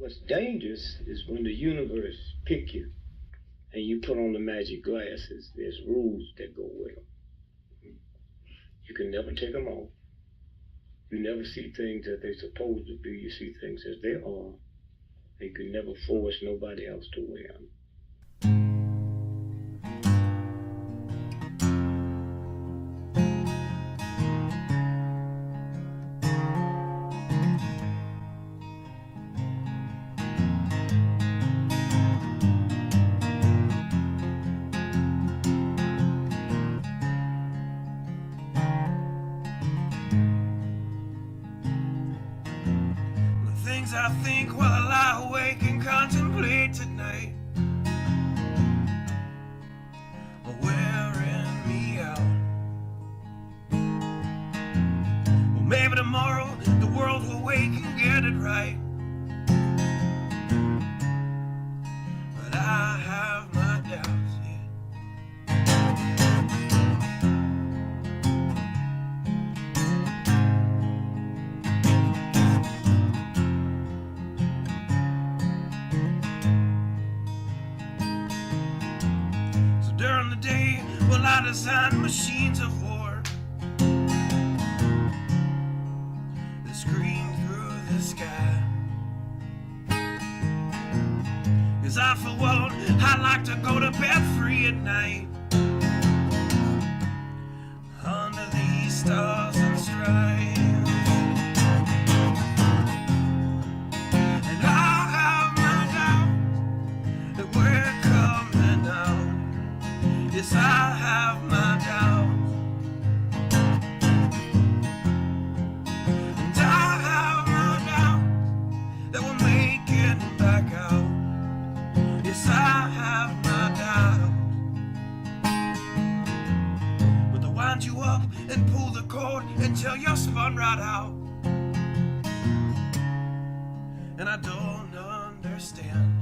What's dangerous is when the universe pick you and you put on the magic glasses. There's rules that go with them. You can never take them off. You never see things as they're supposed to be. You see things as they are. And you can never force nobody else to wear them. I think while I lie awake and contemplate tonight are wearing me out. Well, maybe tomorrow the world will wake and get it right, but I have my doubts, yeah. During the day, well, I design machines of war that scream through the sky. 'Cause I, for one, I like to go to bed free at night under these stars and stripes. And I have my doubts that we're coming out. Yes, I have my doubts, and I have my doubts that we'll make it back out. Yes, I have my doubts, but they'll wind you up and pull the cord until you're spun right out, and I don't understand.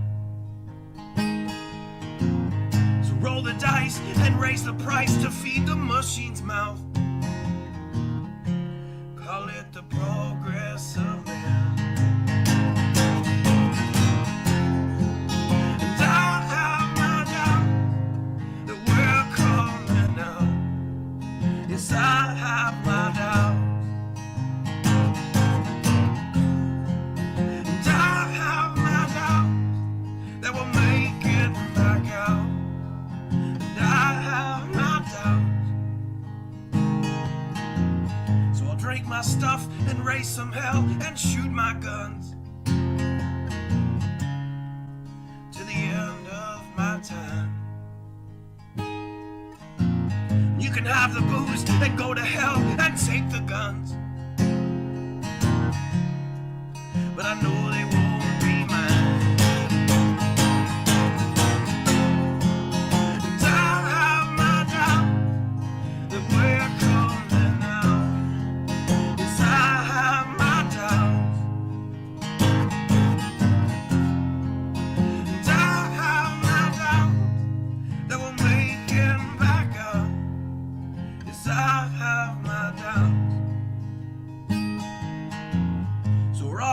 Roll the dice and raise the price to feed the machine's mouth. Call it the progress of man. And I have my doubts that we're coming out. Yes, I have my doubts. And I have my doubts that we'll make it back out. I have my doubts, so I'll drink my stuff and raise some hell and shoot my guns to the end of my time. You can have the booze and go to hell and take the guns, but I know they won't be mine.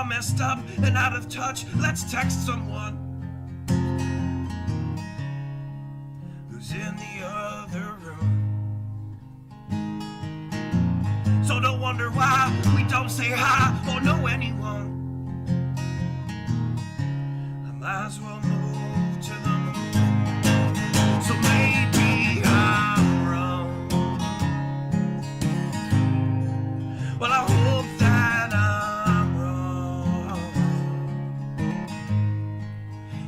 Messed up and out of touch, let's text someone who's in the other room. So don't wonder why we don't say hi or know anyone. I might as well move to the moon. So maybe I'm wrong. Well, I hope that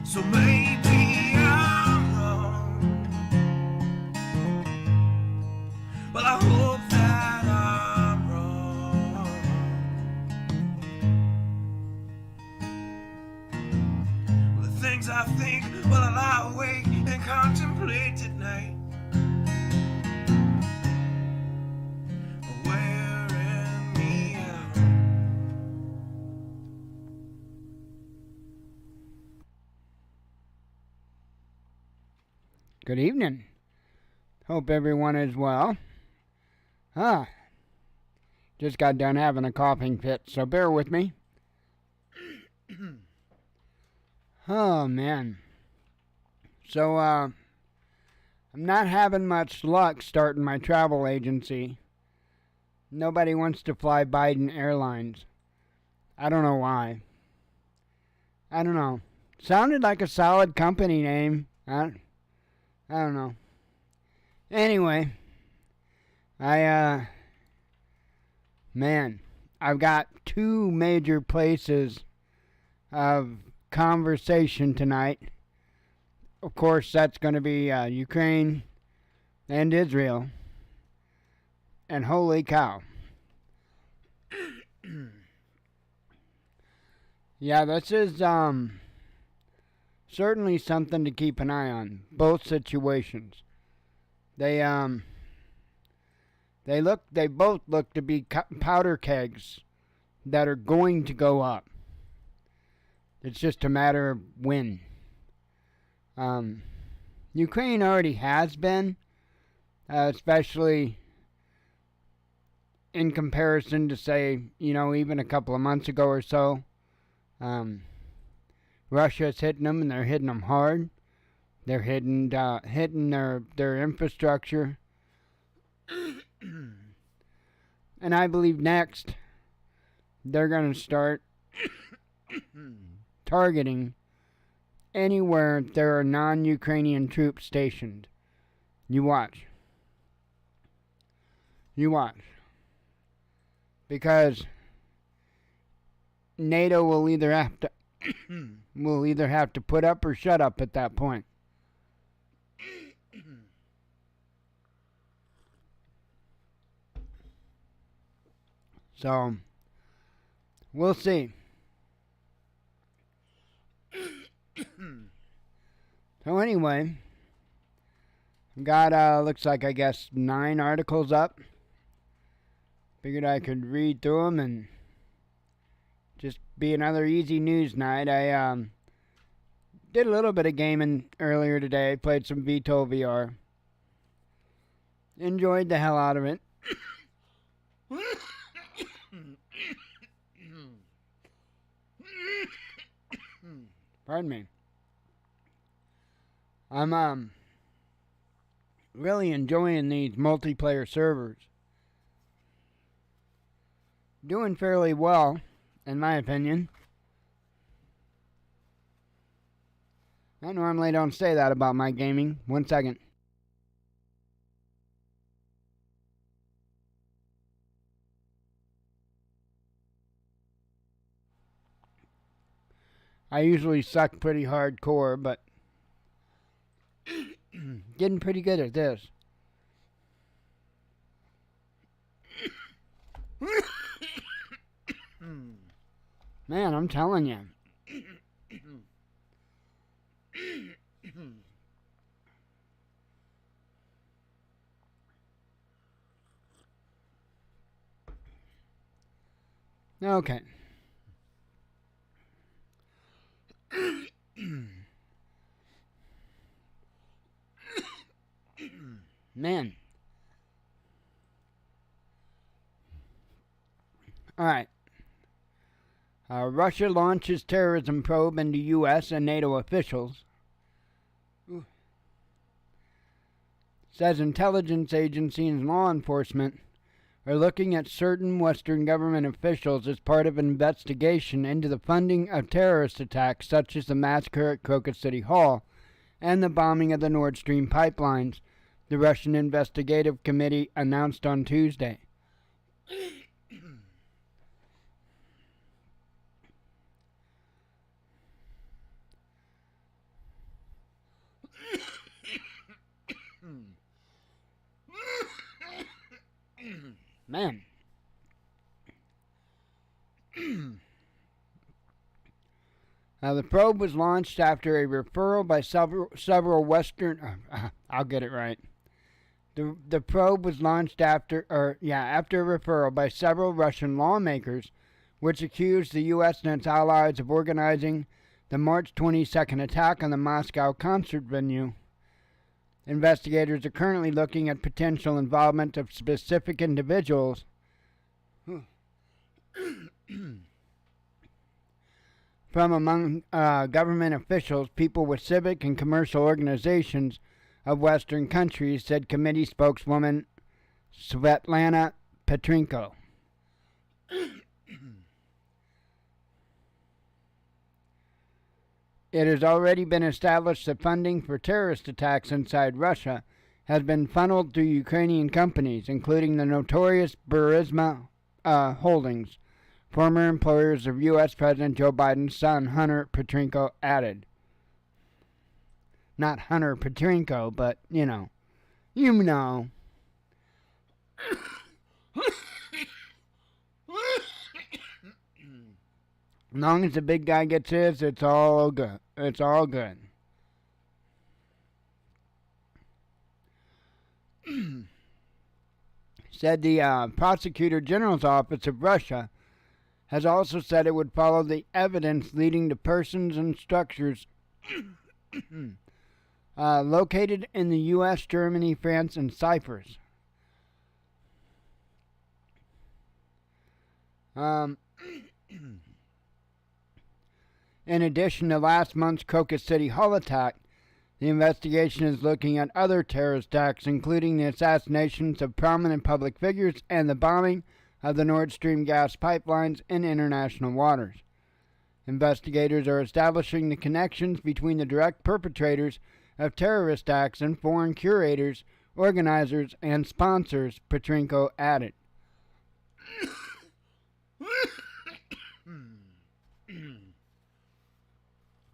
so maybe I'm wrong. Well, I hope that I'm wrong. Well, the things I think while I lie awake and contemplate at night are wearing me out. Good evening. Hope everyone is well. Just got done having a coughing fit, so bear with me. Oh, man. So, I'm not having much luck starting my travel agency. Nobody wants to fly Biden Airlines. I don't know why. I don't know. Sounded like a solid company name. I don't know. Anyway, man, I've got two major places of conversation tonight. Of course, that's going to be Ukraine and Israel. And holy cow. Yeah, this is certainly something to keep an eye on. Both situations. They both look to be powder kegs that are going to go up. It's just a matter of when. Ukraine already has been, especially in comparison to, say, even a couple of months ago or so. Russia's hitting them, and they're hitting them hard. They're hitting their infrastructure. And I believe next they're going to start targeting anywhere there are non-Ukrainian troops stationed. You watch. Because NATO will either have to put up or shut up at that point. So, we'll see. So anyway, got looks like, I guess, 9 articles up. Figured I could read through them and just be another easy news night. I did a little bit of gaming earlier today. Played some VTOL VR. Enjoyed the hell out of it. Pardon me. I'm really enjoying these multiplayer servers. Doing fairly well, in my opinion. I normally don't say that about my gaming. 1 second. I usually suck pretty hardcore, but getting pretty good at this. Man, I'm telling you. Okay. Man. All right. Russia launches terrorism probe into U.S. and NATO officials. Says intelligence agencies and law enforcement are looking at certain Western government officials as part of an investigation into the funding of terrorist attacks such as the massacre at Crocus City Hall and the bombing of the Nord Stream pipelines, the Russian Investigative Committee announced on Tuesday. Man. The probe was launched after a referral by several Western... I'll get it right. The probe was launched after a referral by several Russian lawmakers, which accused the U.S. and its allies of organizing the March 22nd attack on the Moscow concert venue. Investigators are currently looking at potential involvement of specific from from among government officials, people with civic and commercial organizations of Western countries, said committee spokeswoman Svetlana Petrenko. It has already been established that funding for terrorist attacks inside Russia has been funneled through Ukrainian companies, including the notorious Burisma Holdings, former employers of U.S. President Joe Biden's son, Hunter Petrenko, added. Not Hunter Petrenko, but, you know. You know. As long as the big guy gets his, it's all good. It's all good. Said the Prosecutor General's Office of Russia has also said it would follow the evidence leading to persons and structures located in the U.S., Germany, France, and Cyprus. In addition to last month's Crocus City Hall attack, the investigation is looking at other terrorist attacks, including the assassinations of prominent public figures and the bombing of the Nord Stream gas pipelines in international waters. Investigators are establishing the connections between the direct perpetrators of terrorist acts and foreign curators, organizers, and sponsors, Petrenko added.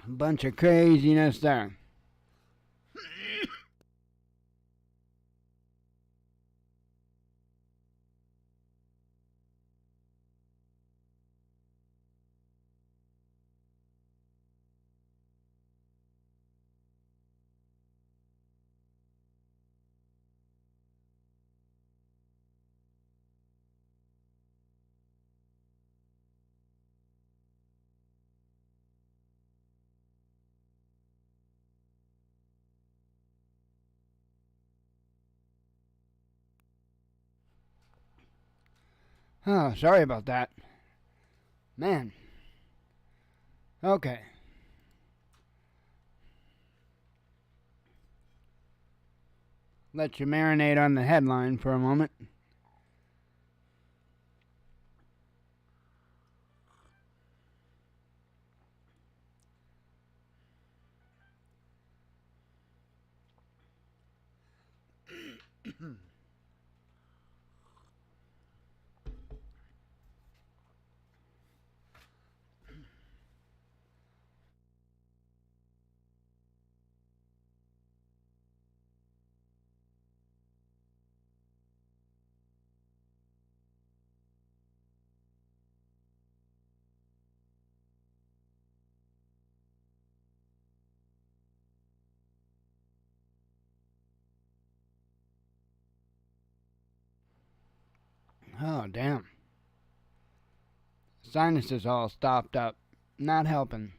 A bunch of craziness there. Oh, sorry about that. Man. Okay. Let you marinate on the headline for a moment. Oh, damn. Sinuses all stopped up. Not helping.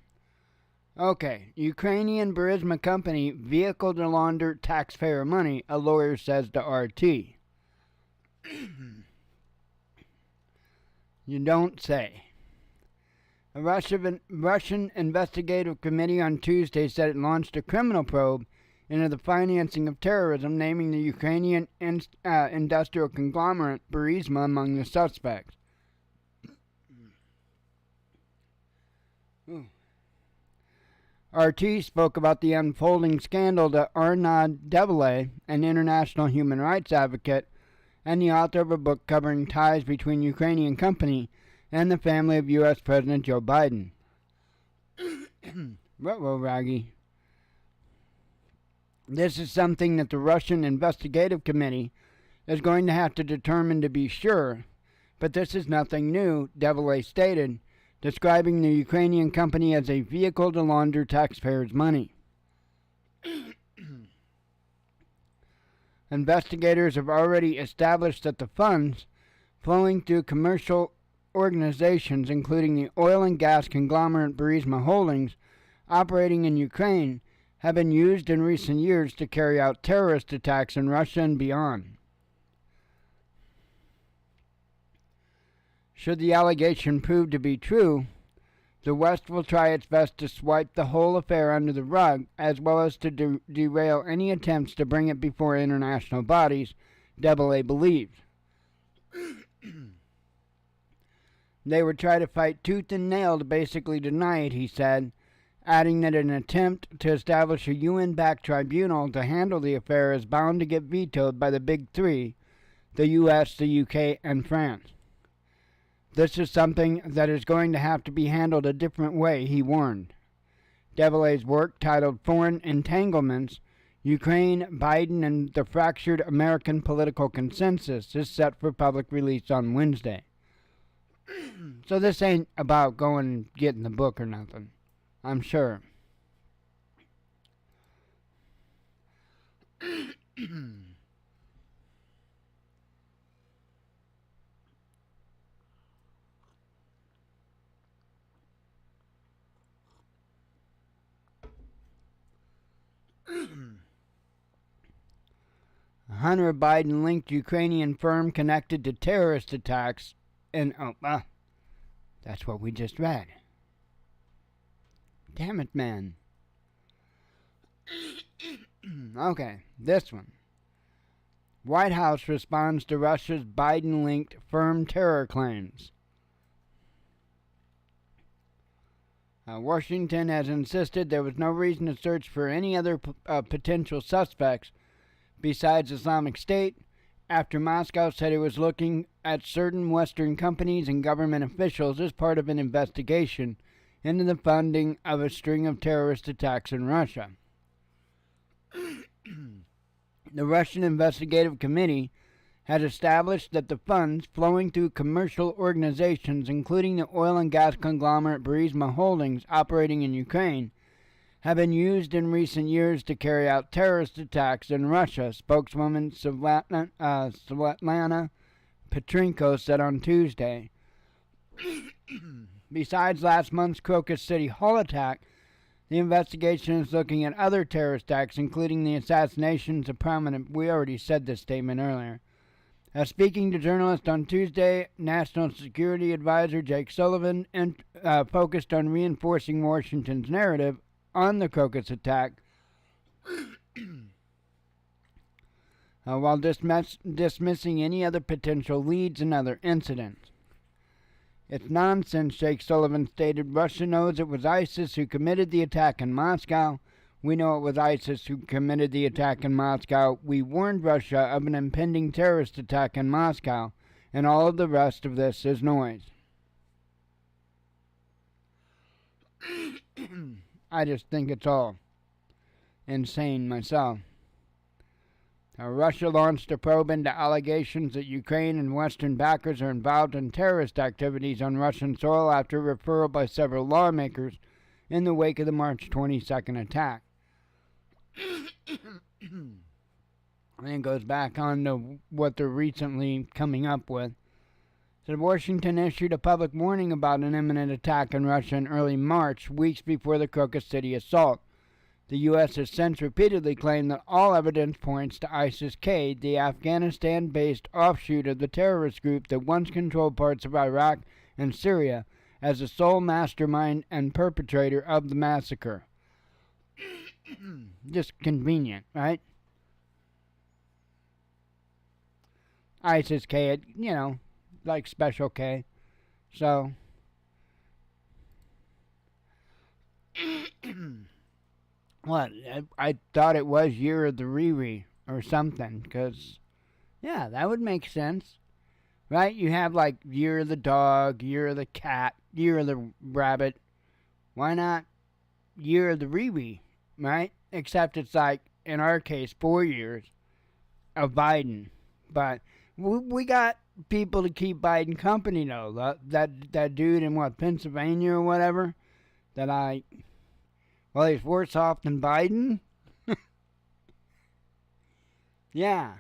Okay, Ukrainian Burisma company vehicle to launder taxpayer money, a lawyer says to RT. You don't say. A Russian investigative committee on Tuesday said it launched a criminal probe into the financing of terrorism, naming the Ukrainian industrial conglomerate Burisma among the suspects. RT spoke about the unfolding scandal to Arnaud Develay, an international human rights advocate and the author of a book covering ties between Ukrainian company and the family of U.S. President Joe Biden. Ruh-roh, Raggy. This is something that the Russian investigative committee is going to have to determine to be sure, but this is nothing new, Develay stated, describing the Ukrainian company as a vehicle to launder taxpayers' money. Investigators have already established that the funds flowing through commercial organizations, including the oil and gas conglomerate Burisma Holdings, operating in Ukraine, have been used in recent years to carry out terrorist attacks in Russia and beyond. Should the allegation prove to be true, The West will try its best to swipe the whole affair under the rug, as well as to derail any attempts to bring it before international bodies, AA believed. They would try to fight tooth and nail to basically deny it, he said, adding that an attempt to establish a UN-backed tribunal to handle the affair is bound to get vetoed by the Big Three, the US, the UK, and France. This is something that is going to have to be handled a different way, he warned. Devilay's work, titled Foreign Entanglements, Ukraine, Biden, and the Fractured American Political Consensus, is set for public release on Wednesday. So this ain't about going and getting the book or nothing, I'm sure. 100 Biden-linked Ukrainian firm connected to terrorist attacks in... that's what we just read. Damn it, man. Okay, this one. White House responds to Russia's Biden-linked firm terror claims. Washington has insisted there was no reason to search for any other potential suspects besides Islamic State, after Moscow said it was looking at certain Western companies and government officials as part of an investigation into the funding of a string of terrorist attacks in Russia. The Russian Investigative Committee has established that the funds flowing through commercial organizations, including the oil and gas conglomerate Burisma Holdings operating in Ukraine, have been used in recent years to carry out terrorist attacks in Russia, spokeswoman Svetlana Petrenko said on Tuesday. Besides last month's Crocus City Hall attack, the investigation is looking at other terrorist acts, including the assassinations of prominent... We already said this statement earlier. Speaking to journalists on Tuesday, National Security Advisor Jake Sullivan focused on reinforcing Washington's narrative on the Crocus attack, while dismissing any other potential leads in other incidents. It's nonsense, Jake Sullivan stated. Russia knows it was ISIS who committed the attack in Moscow. We know it was ISIS who committed the attack in Moscow. We warned Russia of an impending terrorist attack in Moscow, and all of the rest of this is noise. I just think it's all insane myself. Russia launched a probe into allegations that Ukraine and Western backers are involved in terrorist activities on Russian soil after referral by several lawmakers in the wake of the March 22nd attack. And it goes back on to what they're recently coming up with. Said Washington issued a public warning about an imminent attack in Russia in early March, weeks before the Crocus City assault. The U.S. has since repeatedly claimed that all evidence points to ISIS-K, the Afghanistan-based offshoot of the terrorist group that once controlled parts of Iraq and Syria, as the sole mastermind and perpetrator of the massacre. Just convenient, right? ISIS-K, like Special K. So, what? I thought it was Year of the Riri or something, because, yeah, that would make sense. Right? You have, like, Year of the Dog, Year of the Cat, Year of the Rabbit. Why not Year of the Riri, right? Except it's, like, in our case, 4 years of Biden. But we got people to keep Biden company, though. That dude in, Pennsylvania or whatever, he's worse off than Biden? Yeah.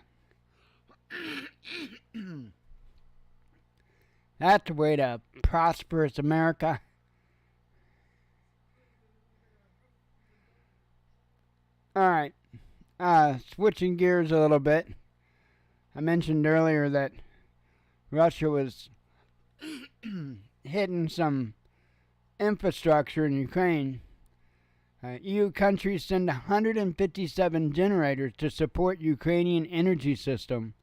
That's the way to prosperous America. Alright. Switching gears a little bit. I mentioned earlier that Russia was hitting some infrastructure in Ukraine. EU countries send 157 generators to support Ukrainian energy system.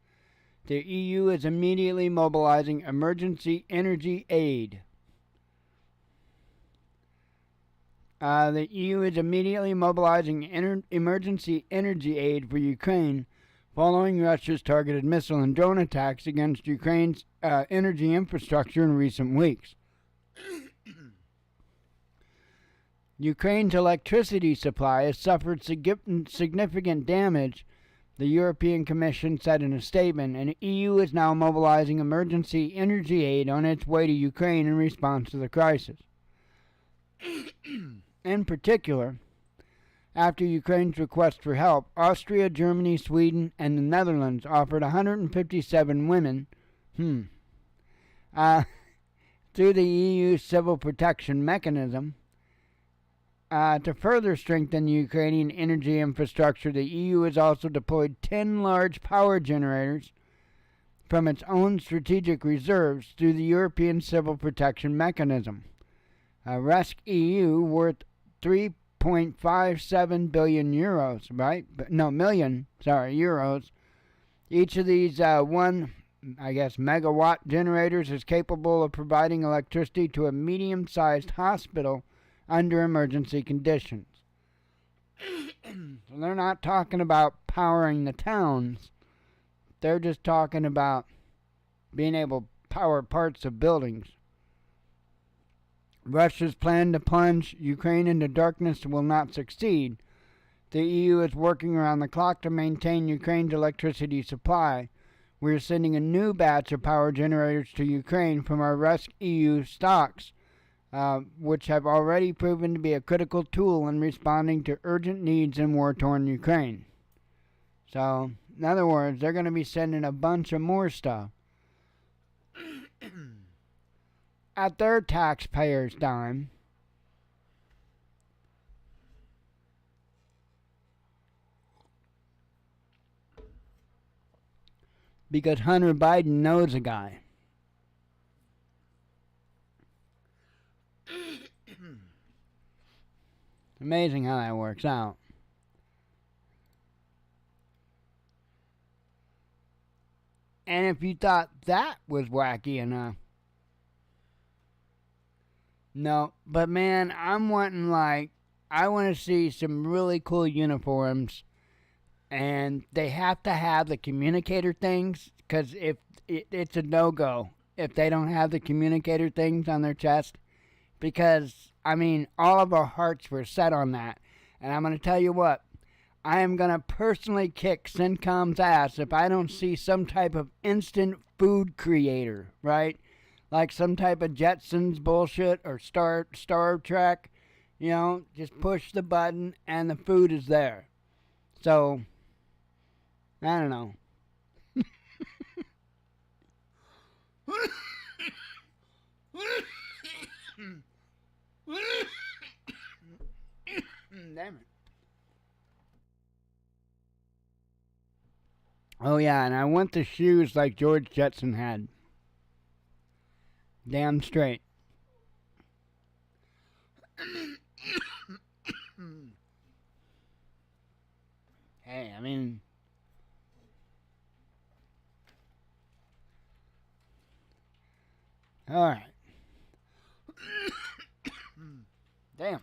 The EU is immediately mobilizing emergency energy aid. The EU is immediately mobilizing emergency energy aid for Ukraine following Russia's targeted missile and drone attacks against Ukraine's energy infrastructure in recent weeks. Ukraine's electricity supply has suffered significant damage, the European Commission said in a statement, and the EU is now mobilizing emergency energy aid on its way to Ukraine in response to the crisis. In particular, after Ukraine's request for help, Austria, Germany, Sweden, and the Netherlands offered 157 women through the EU Civil Protection Mechanism. To further strengthen the Ukrainian energy infrastructure, the EU has also deployed 10 large power generators from its own strategic reserves through the European Civil Protection Mechanism. RescEU, worth 3.57 billion euros, right? Euros. Each of these megawatt generators is capable of providing electricity to a medium-sized hospital under emergency conditions. So they're not talking about powering the towns. They're just talking about being able to power parts of buildings. Russia's plan to plunge Ukraine into darkness will not succeed. The EU is working around the clock to maintain Ukraine's electricity supply. We are sending a new batch of power generators to Ukraine from our RescEU stocks, which have already proven to be a critical tool in responding to urgent needs in war-torn Ukraine. So, in other words, they're going to be sending a bunch of more stuff at their taxpayers' dime. Because Hunter Biden knows a guy. Amazing how that works out. And if you thought that was wacky enough, no, but man, I want to see some really cool uniforms, and they have to have the communicator things, because if it's a no-go if they don't have the communicator things on their chest, because, I mean, all of our hearts were set on that, and I'm going to tell you what, I am going to personally kick CENTCOM's ass if I don't see some type of instant food creator, right? Like some type of Jetsons bullshit or Star Trek, you know, just push the button and the food is there. So, I don't know. Damn it. Oh yeah, and I want the shoes like George Jetson had. Damn straight. Hey, I mean, all right. Damn.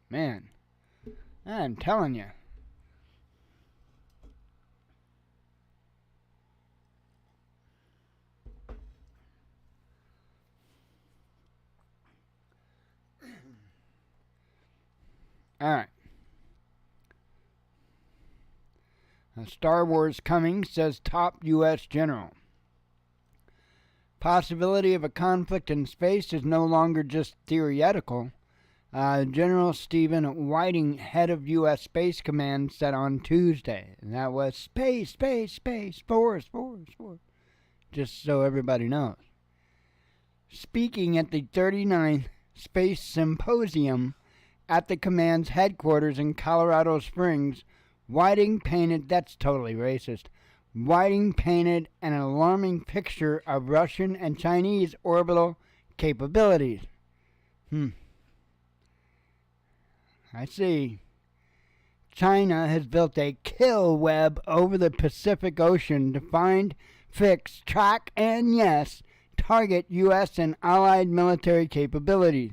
Man, I'm telling you. All right. Star Wars coming, says top U.S. general. Possibility of a conflict in space is no longer just theoretical. General Stephen Whiting, head of U.S. Space Command, said on Tuesday. And that was space, force. Just so everybody knows. Speaking at the 39th Space Symposium at the command's headquarters in Colorado Springs, Whiting painted, that's totally racist, Whiting painted an alarming picture of Russian and Chinese orbital capabilities. I see. China has built a kill web over the Pacific Ocean to find, fix, track, and yes, target U.S. and allied military capabilities,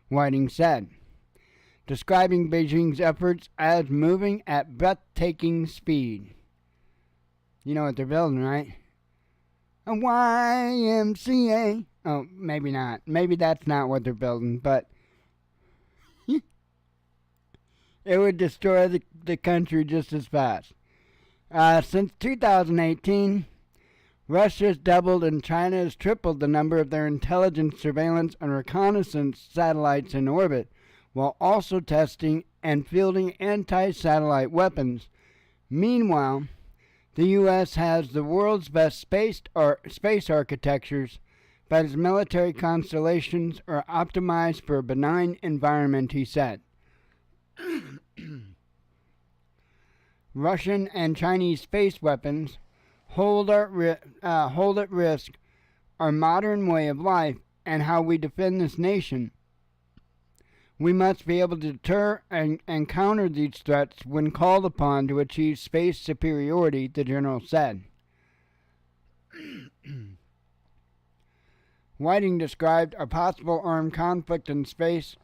Whiting said, describing Beijing's efforts as moving at breathtaking speed. You know what they're building, right? A YMCA. Oh, maybe not. Maybe that's not what they're building, but it would destroy the country just as fast. Since 2018, Russia's doubled and China has tripled the number of their intelligence, surveillance, and reconnaissance satellites in orbit, while also testing and fielding anti-satellite weapons. Meanwhile, the U.S. has the world's best space architectures, but its military constellations are optimized for a benign environment, he said. Russian and Chinese space weapons hold at risk our modern way of life and how we defend this nation. We must be able to deter and counter these threats when called upon to achieve space superiority, the general said. Whiting described a possible armed conflict in space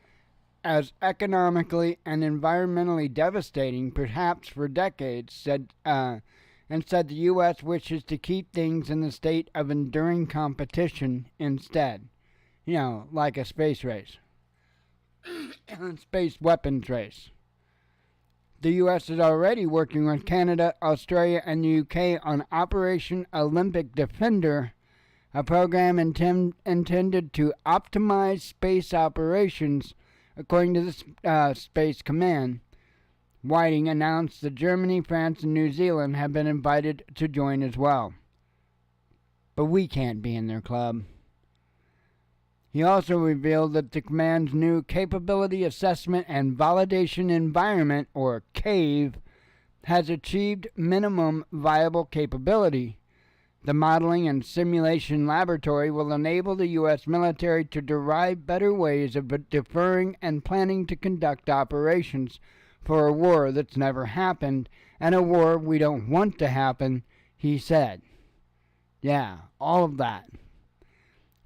as economically and environmentally devastating, perhaps for decades, and said the U.S. wishes to keep things in the state of enduring competition instead. You know, like a space race. Space weapons race. The U.S. is already working with Canada, Australia, and the U.K. on Operation Olympic Defender, a program intended to optimize space operations, according to the Space Command. Whiting announced that Germany, France, and New Zealand have been invited to join as well. But we can't be in their club. He also revealed that the command's new Capability Assessment and Validation Environment, or CAVE, has achieved minimum viable capability. The modeling and simulation laboratory will enable the U.S. military to derive better ways of deferring and planning to conduct operations for a war that's never happened, and a war we don't want to happen, he said. Yeah, all of that.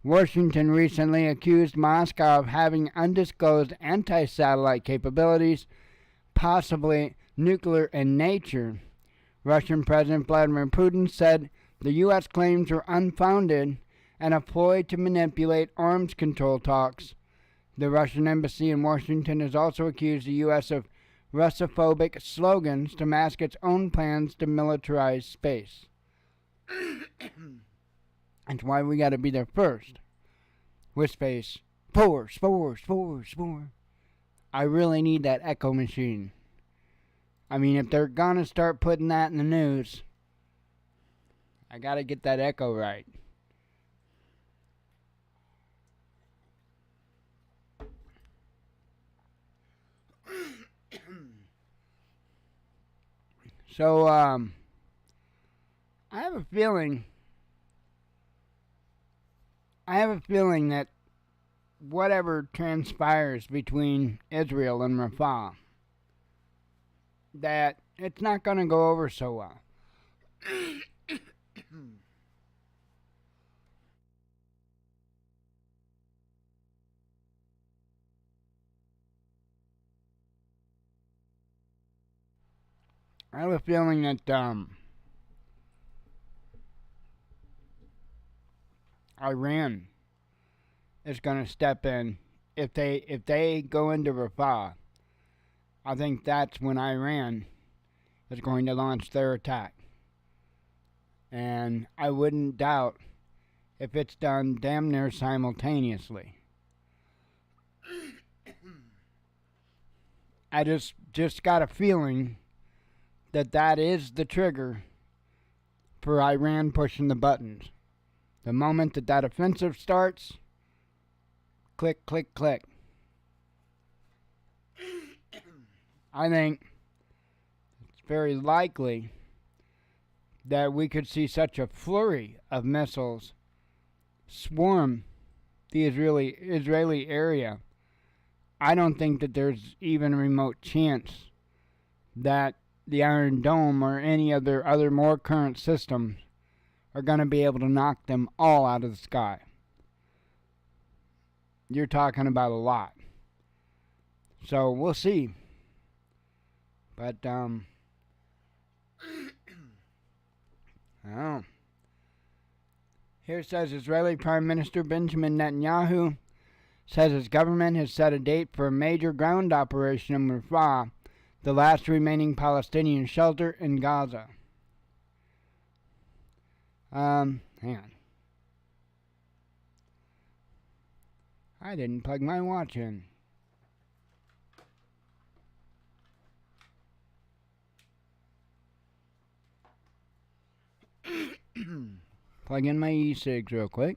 Washington recently accused Moscow of having undisclosed anti-satellite capabilities, possibly nuclear in nature. Russian President Vladimir Putin said the U.S. claims were unfounded and a ploy to manipulate arms control talks. The Russian embassy in Washington has also accused the U.S. of Russophobic slogans to mask its own plans to militarize space. That's why we got to be there first. With space. Force. I really need that echo machine. I mean, if they're going to start putting that in the news, I got to get that echo right. So, I have a feeling that whatever transpires between Israel and Rafah, that it's not going to go over so well. I have a feeling that Iran is going to step in. If they go into Rafah, I think that's when Iran is going to launch their attack. And I wouldn't doubt if it's done damn near simultaneously. I just got a feeling that that is the trigger for Iran pushing the buttons. The moment that that offensive starts, click, click, click. I think it's very likely that we could see such a flurry of missiles swarm the Israeli area. I don't think that there's even a remote chance that the Iron Dome or any other more current systems are going to be able to knock them all out of the sky. You're talking about a lot. So we'll see. But, oh. Here it says Israeli Prime Minister Benjamin Netanyahu says his government has set a date for a major ground operation in Rafah, the last remaining Palestinian shelter in Gaza. Hang on. I didn't plug my watch in. Plug in my e-cigs real quick.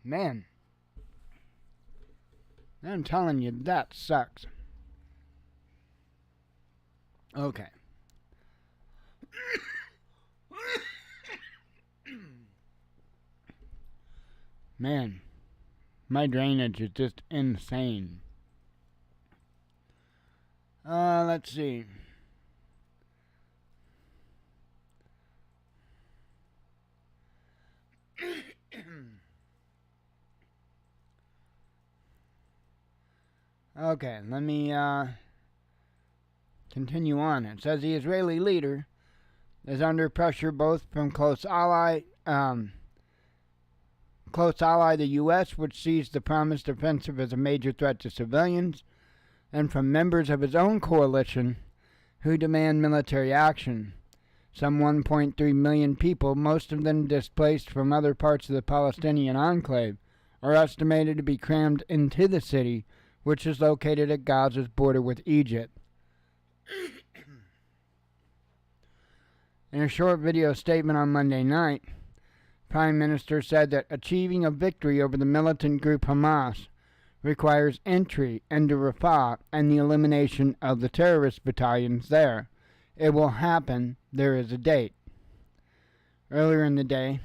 Man, I'm telling you, that sucks. Okay. Man, my drainage is just insane. Let's see. Okay, let me continue on. It says the Israeli leader is under pressure both from close ally the U.S., which sees the promised offensive as a major threat to civilians, and from members of his own coalition who demand military action. Some 1.3 million people, most of them displaced from other parts of the Palestinian enclave, are estimated to be crammed into the city, which is located at Gaza's border with Egypt. In a short video statement on Monday night, Prime Minister said that achieving a victory over the militant group Hamas requires entry into Rafah and the elimination of the terrorist battalions there. It will happen. There is a date. Earlier in the day,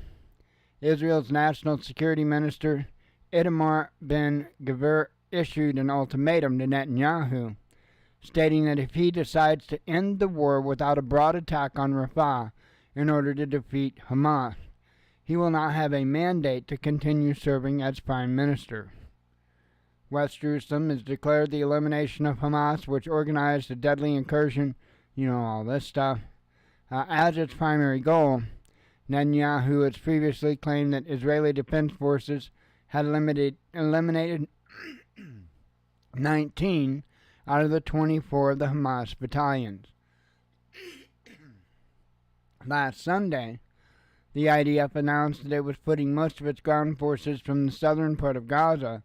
Israel's National Security Minister Itamar Ben-Gvir issued an ultimatum to Netanyahu, stating that if he decides to end the war without a broad attack on Rafah in order to defeat Hamas, he will not have a mandate to continue serving as Prime Minister. West Jerusalem has declared the elimination of Hamas, which organized a deadly incursion, all this stuff, as its primary goal. Netanyahu has previously claimed that Israeli Defense Forces had eliminated 19 out of the 24 of the Hamas battalions. Last Sunday, the IDF announced that it was putting most of its ground forces from the southern part of Gaza.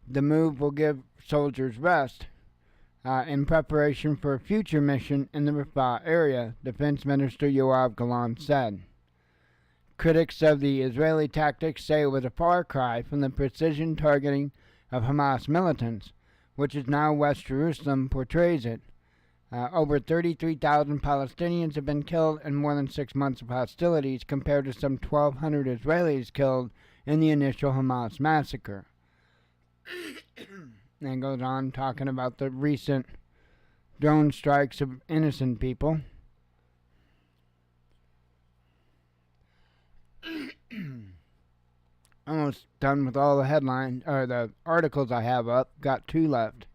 The move will give soldiers rest in preparation for a future mission in the Rafah area, Defense Minister Yoav Gallant said. Critics of the Israeli tactics say it was a far cry from the precision targeting of Hamas militants, which is now West Jerusalem portrays it. Over 33,000 Palestinians have been killed in more than 6 months of hostilities, compared to some 1,200 Israelis killed in the initial Hamas massacre. And goes on talking about the recent drone strikes of innocent people. Almost done with all the headlines, or the articles I have up. Got 2 left.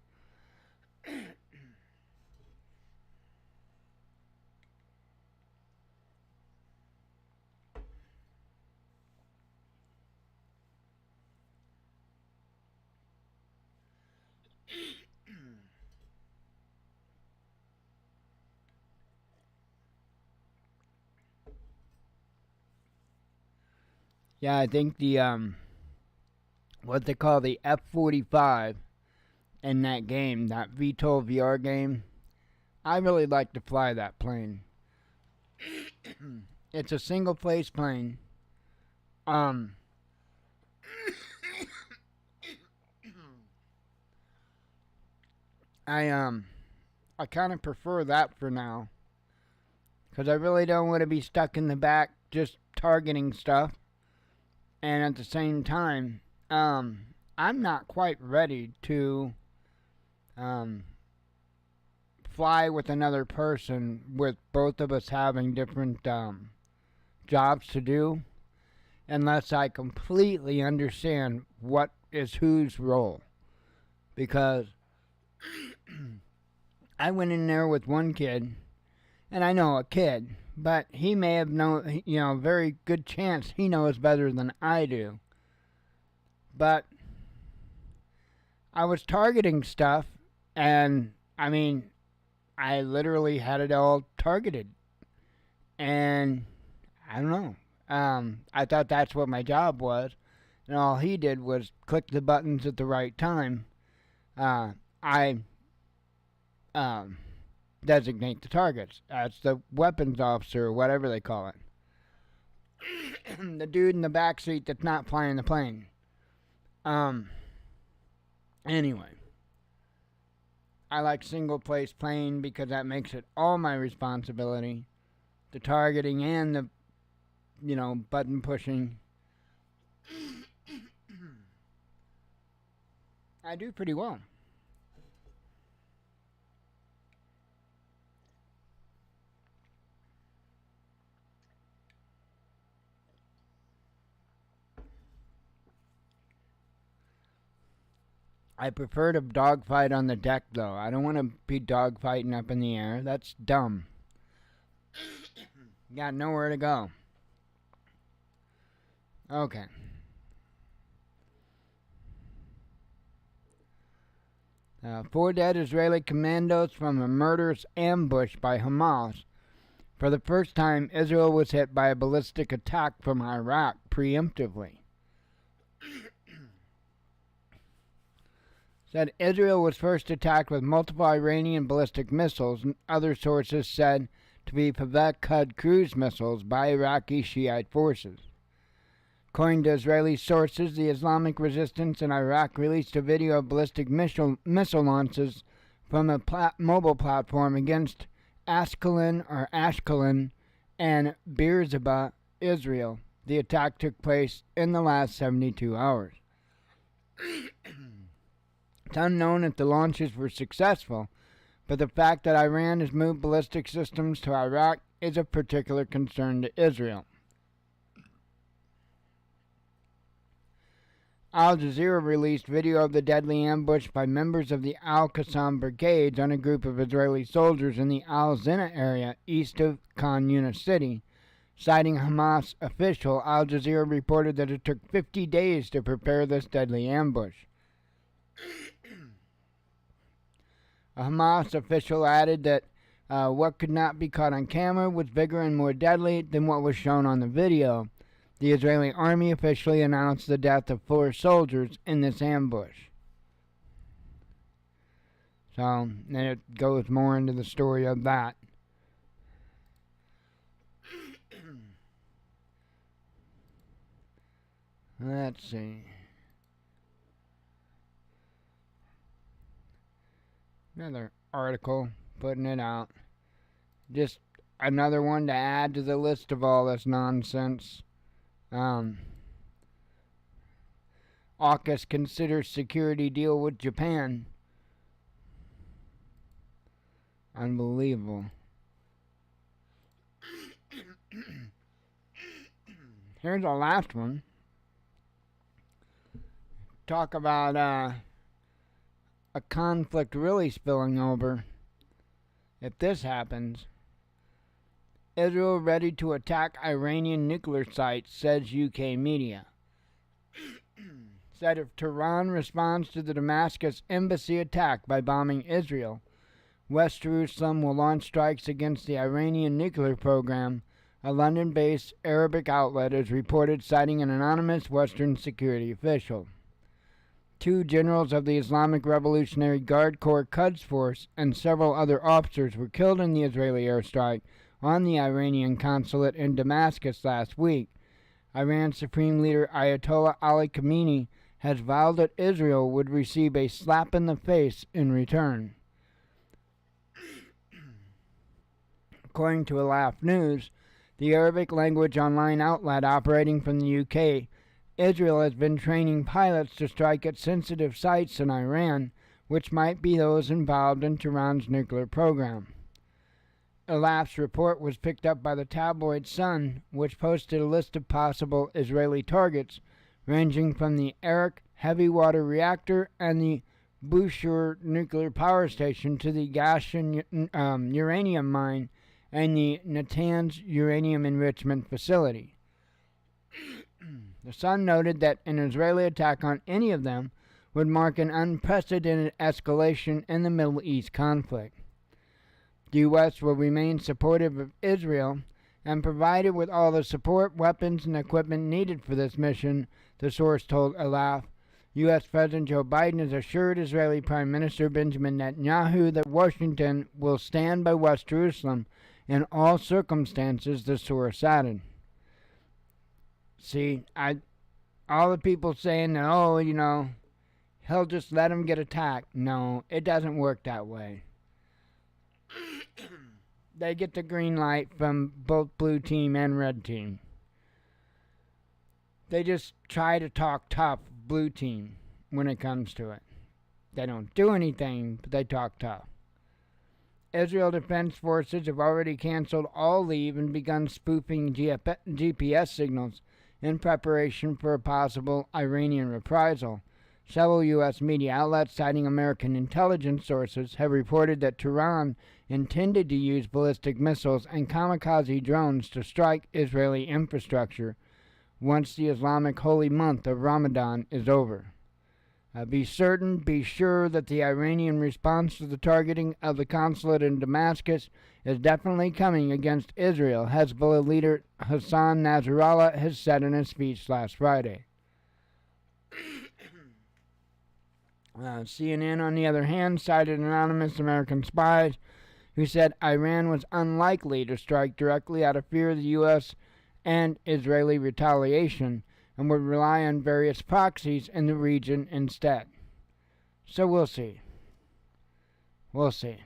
Yeah, I think the what they call the F-45 in that game, that VTOL VR game, I really like to fly that plane. It's a single place plane. I kind of prefer that for now, because I really don't want to be stuck in the back just targeting stuff. And at the same time, I'm not quite ready to fly with another person, with both of us having different jobs to do, unless I completely understand what is whose role. Because I went in there with one kid, and I know a kid, but he may have known, very good chance he knows better than I do. But I was targeting stuff, and I literally had it all targeted. And I don't know. I thought that's what my job was, and all he did was click the buttons at the right time. I designate the targets. That's the weapons officer, or whatever they call it. The dude in the back seat that's not flying the plane. Anyway. I like single place plane because that makes it all my responsibility. The targeting and the, button pushing. I do pretty well. I prefer to dogfight on the deck, though. I don't want to be dogfighting up in the air. That's dumb. Got nowhere to go. Okay. Four dead Israeli commandos from a murderous ambush by Hamas. For the first time, Israel was hit by a ballistic attack from Iraq preemptively. Said Israel was first attacked with multiple Iranian ballistic missiles, and other sources said to be Pavek-Qud cruise missiles by Iraqi Shiite forces. According to Israeli sources, the Islamic resistance in Iraq released a video of ballistic missile launches from a mobile platform against Ashkelon and Beersheba, Israel. The attack took place in the last 72 hours. It's unknown if the launches were successful, but the fact that Iran has moved ballistic systems to Iraq is of particular concern to Israel. Al Jazeera released video of the deadly ambush by members of the Al-Qassam brigades on a group of Israeli soldiers in the Al-Zina area east of Khan Yunis city. Citing Hamas official, Al Jazeera reported that it took 50 days to prepare this deadly ambush. A Hamas official added that what could not be caught on camera was bigger and more deadly than what was shown on the video. The Israeli army officially announced the death of 4 soldiers in this ambush. So, then it goes more into the story of that. Let's see. Another article putting it out. Just another one to add to the list of all this nonsense. AUKUS considers security deal with Japan. Unbelievable. Here's the last one. Talk about a conflict really spilling over. If this happens, Israel ready to attack Iranian nuclear sites, says UK media. Said if Tehran responds to the Damascus embassy attack by bombing Israel, West Jerusalem will launch strikes against the Iranian nuclear program, a London-based Arabic outlet is reported citing an anonymous Western security official. 2 generals of the Islamic Revolutionary Guard Corps Quds Force and several other officers were killed in the Israeli airstrike on the Iranian consulate in Damascus last week. Iran's Supreme Leader Ayatollah Ali Khamenei has vowed that Israel would receive a slap in the face in return. According to Alaf News, the Arabic language online outlet operating from the UK, Israel has been training pilots to strike at sensitive sites in Iran, which might be those involved in Tehran's nuclear program. Alaf's report was picked up by the tabloid Sun, which posted a list of possible Israeli targets, ranging from the Arak heavy water reactor and the Bushehr nuclear power station to the Gashan uranium mine and the Natanz uranium enrichment facility. The Sun noted that an Israeli attack on any of them would mark an unprecedented escalation in the Middle East conflict. The U.S. will remain supportive of Israel and provide it with all the support, weapons, and equipment needed for this mission, the source told Alaf. U.S. President Joe Biden has assured Israeli Prime Minister Benjamin Netanyahu that Washington will stand by West Jerusalem in all circumstances, the source added. See, all the people saying that, he'll just let him get attacked. No, it doesn't work that way. They get the green light from both blue team and red team. They just try to talk tough, blue team, when it comes to it. They don't do anything, but they talk tough. Israel Defense Forces have already canceled all leave and begun spoofing GPS signals in preparation for a possible Iranian reprisal. Several U.S. media outlets citing American intelligence sources have reported that Tehran intended to use ballistic missiles and kamikaze drones to strike Israeli infrastructure once the Islamic holy month of Ramadan is over. Be sure that the Iranian response to the targeting of the consulate in Damascus is definitely coming against Israel, Hezbollah leader Hassan Nasrallah has said in a speech last Friday. CNN, on the other hand, cited anonymous American spies who said Iran was unlikely to strike directly out of fear of the U.S. and Israeli retaliation, and would rely on various proxies in the region instead. So we'll see. We'll see.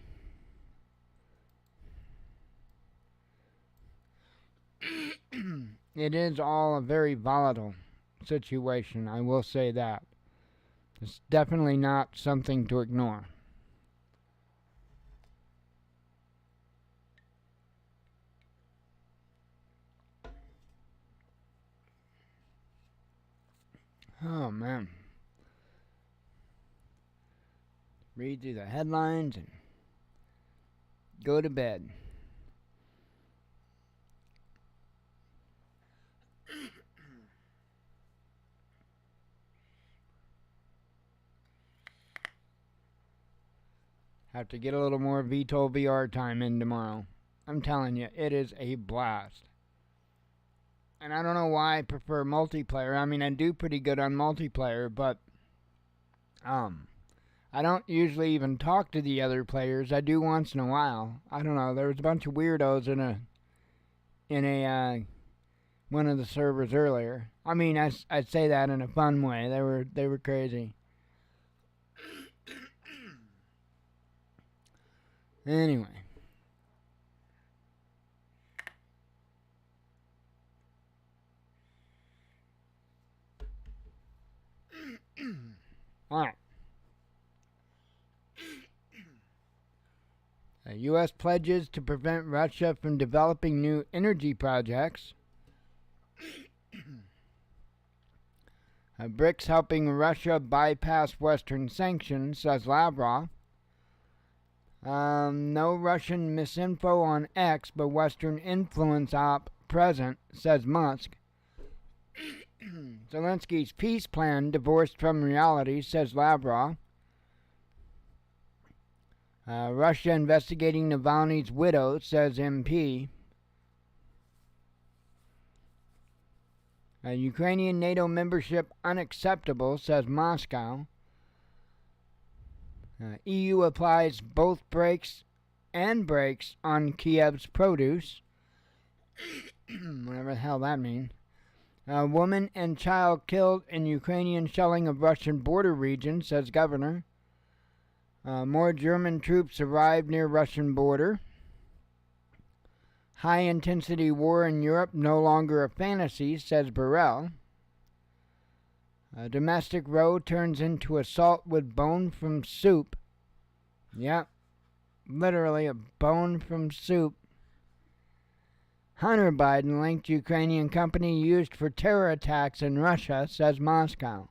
It is all a very volatile situation, I will say that. It's definitely not something to ignore. Oh, man. Read through the headlines and go to bed. Have to get a little more VTOL VR time in tomorrow. I'm telling you, it is a blast. And I don't know why I prefer multiplayer. I mean, I do pretty good on multiplayer, but I don't usually even talk to the other players. I do once in a while. I don't know. There was a bunch of weirdos in a one of the servers earlier. I mean, I say that in a fun way. They were crazy. Anyway. All right. U.S. pledges to prevent Russia from developing new energy projects. BRICS helping Russia bypass Western sanctions, says Lavrov. No Russian misinfo on X, but Western influence op present, says Musk. Zelensky's peace plan divorced from reality, says Lavrov. Russia investigating Navalny's widow, says MP. Ukrainian NATO membership unacceptable, says Moscow. EU applies both brakes and brakes on Kiev's produce. Whatever the hell that means. Woman and child killed in Ukrainian shelling of Russian border region, says governor. More German troops arrived near Russian border. High-intensity war in Europe no longer a fantasy, says Burrell. Domestic row turns into assault with bone from soup. Yep, literally a bone from soup. Hunter Biden linked Ukrainian company used for terror attacks in Russia, says Moscow.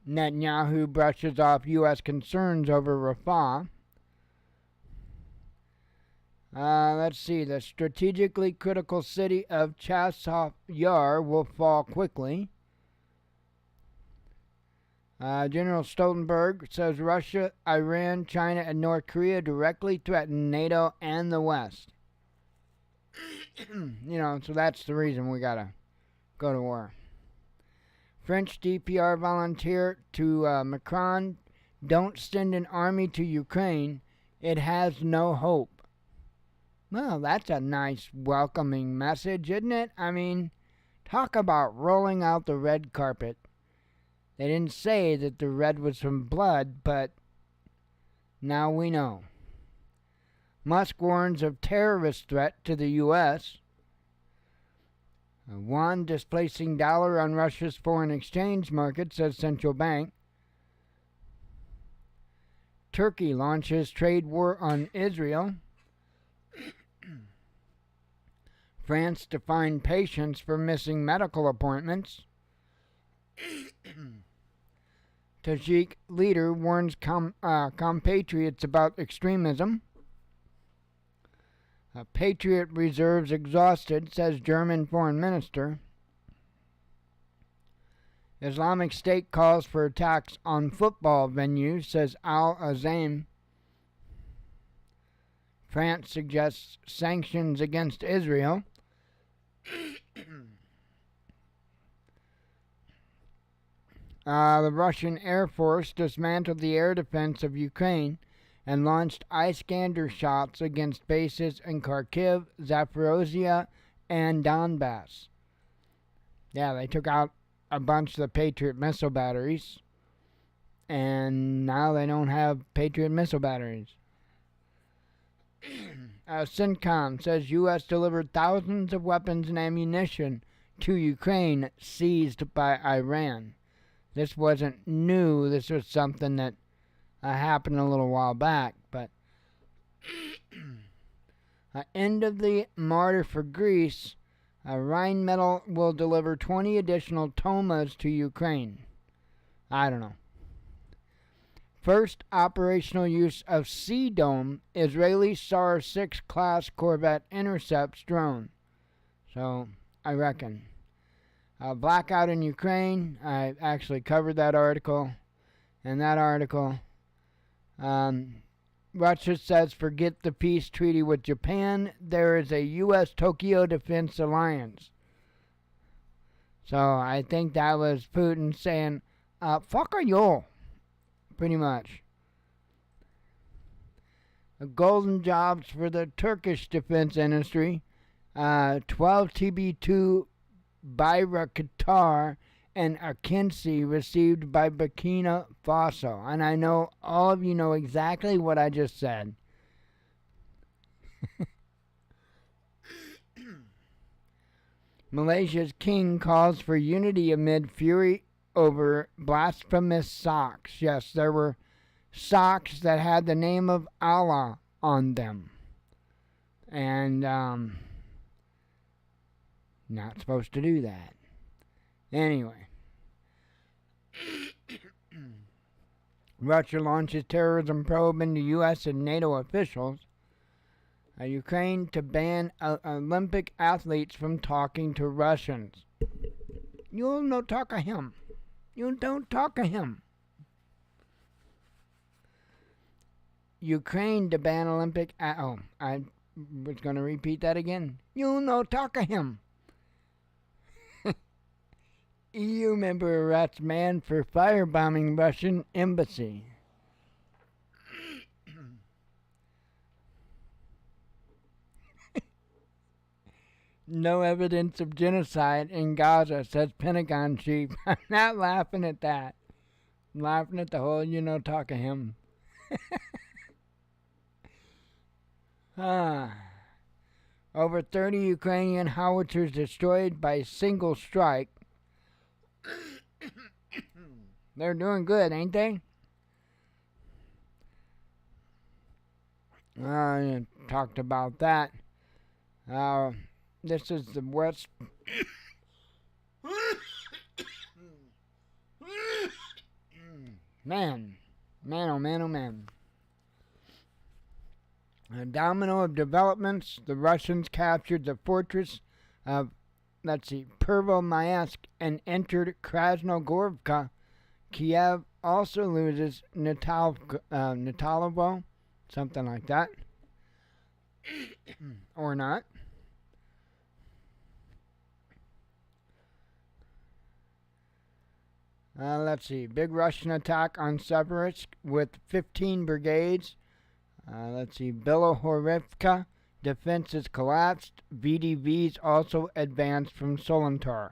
Netanyahu brushes off U.S. concerns over Rafah. Let's see. The strategically critical city of Chasiv Yar will fall quickly. General Stoltenberg says Russia, Iran, China, and North Korea directly threaten NATO and the West. So that's the reason we gotta go to war. French DPR volunteer to Macron, don't send an army to Ukraine. It has no hope. Well, that's a nice welcoming message, isn't it? I mean, talk about rolling out the red carpet. They didn't say that the red was from blood, but now we know. Musk warns of terrorist threat to the U.S. Yuan displacing dollar on Russia's foreign exchange market, says central bank. Turkey launches trade war on Israel. France to fine patients for missing medical appointments. Tajik leader warns compatriots about extremism. Patriot reserves exhausted, says German foreign minister. Islamic State calls for attacks on football venues, says Al-Azam. France suggests sanctions against Israel. The Russian Air Force dismantled the air defense of Ukraine and launched Iskander shots against bases in Kharkiv, Zaporozhye, and Donbass. Yeah, they took out a bunch of the Patriot missile batteries, and now they don't have Patriot missile batteries. CENTCOM says U.S. delivered thousands of weapons and ammunition to Ukraine seized by Iran. This wasn't new. This was something that happened a little while back. But end of the martyr for Greece. Rheinmetall will deliver 20 additional Tomas to Ukraine. I don't know. First operational use of Sea Dome, Israeli SAR 6 class Corvette intercepts drone. So, I reckon. Blackout in Ukraine. I actually covered that article. And that article, Russia says forget the peace treaty with Japan. There is a U.S. Tokyo Defense Alliance. So I think that was Putin saying, fuck you. Pretty much. Golden jobs for the Turkish defense industry. 12 TB2 Bayraktar and Akinci received by Burkina Faso. And I know all of you know exactly what I just said. Malaysia's king calls for unity amid fury over blasphemous socks. Yes, there were socks that had the name of Allah on them. And, not supposed to do that. Anyway. Russia launches terrorism probe into U.S. and NATO officials. Ukraine to ban Olympic athletes from talking to Russians. You'll no talk to him. You don't talk to him. Ukraine to ban Olympic... I was going to repeat that again. You'll no talk to him. EU member arrests man for firebombing Russian embassy. No evidence of genocide in Gaza, says Pentagon chief. I'm not laughing at that. I'm laughing at the whole talk of him. Over 30 Ukrainian howitzers destroyed by single strike. They're doing good, ain't they? I talked about that. This is the West. Man, oh man. A domino of developments. The Russians captured the fortress of, Pervomayansk and entered Krasnogorivka. Kiev also loses Natalovo, something like that. Or not. Big Russian attack on Seversk with 15 brigades. Bilohorivka defenses collapsed. VDVs also advanced from Solantar.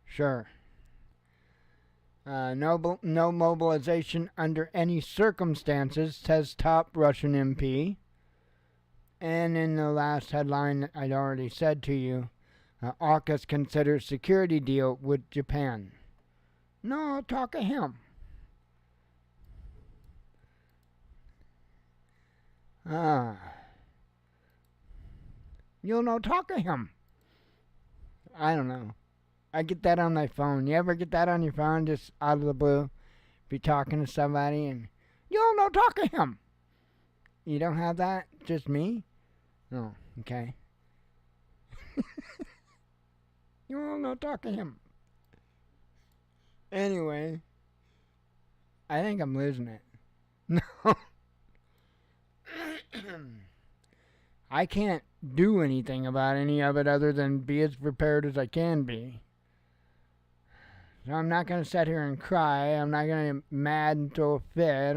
Sure. No mobilization under any circumstances, says top Russian MP. And in the last headline I'd already said to you, AUKUS considers security deal with Japan. No talk of him. You'll no talk of him. I don't know. I get that on my phone. You ever get that on your phone just out of the blue? Be talking to somebody and you'll no talk of him. You don't have that? Just me? Oh, okay. You'll no talk of him. Anyway, I think I'm losing it. No. I can't do anything about any of it other than be as prepared as I can be. So I'm not going to sit here and cry. I'm not going to get mad and throw a fit.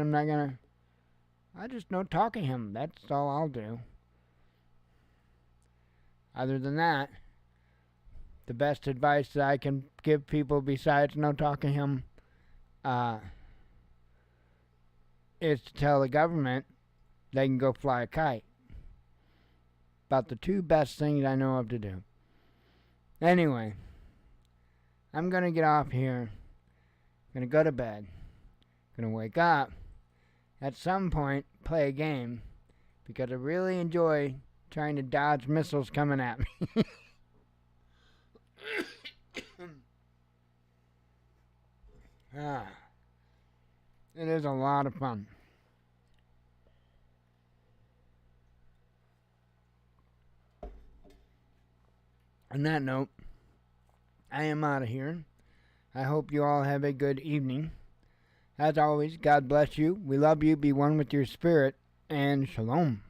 I just don't talk to him. That's all I'll do. Other than that, the best advice that I can give people besides no talk to him is to tell the government they can go fly a kite. About the two best things I know of to do. Anyway, I'm going to get off here. I'm going to go to bed. I'm going to wake up. At some point, play a game. Because I really enjoy trying to dodge missiles coming at me. It is a lot of fun. On that note, I am out of here. I hope you all have a good evening. As always, God bless you. We love you. Be one with your spirit. And shalom.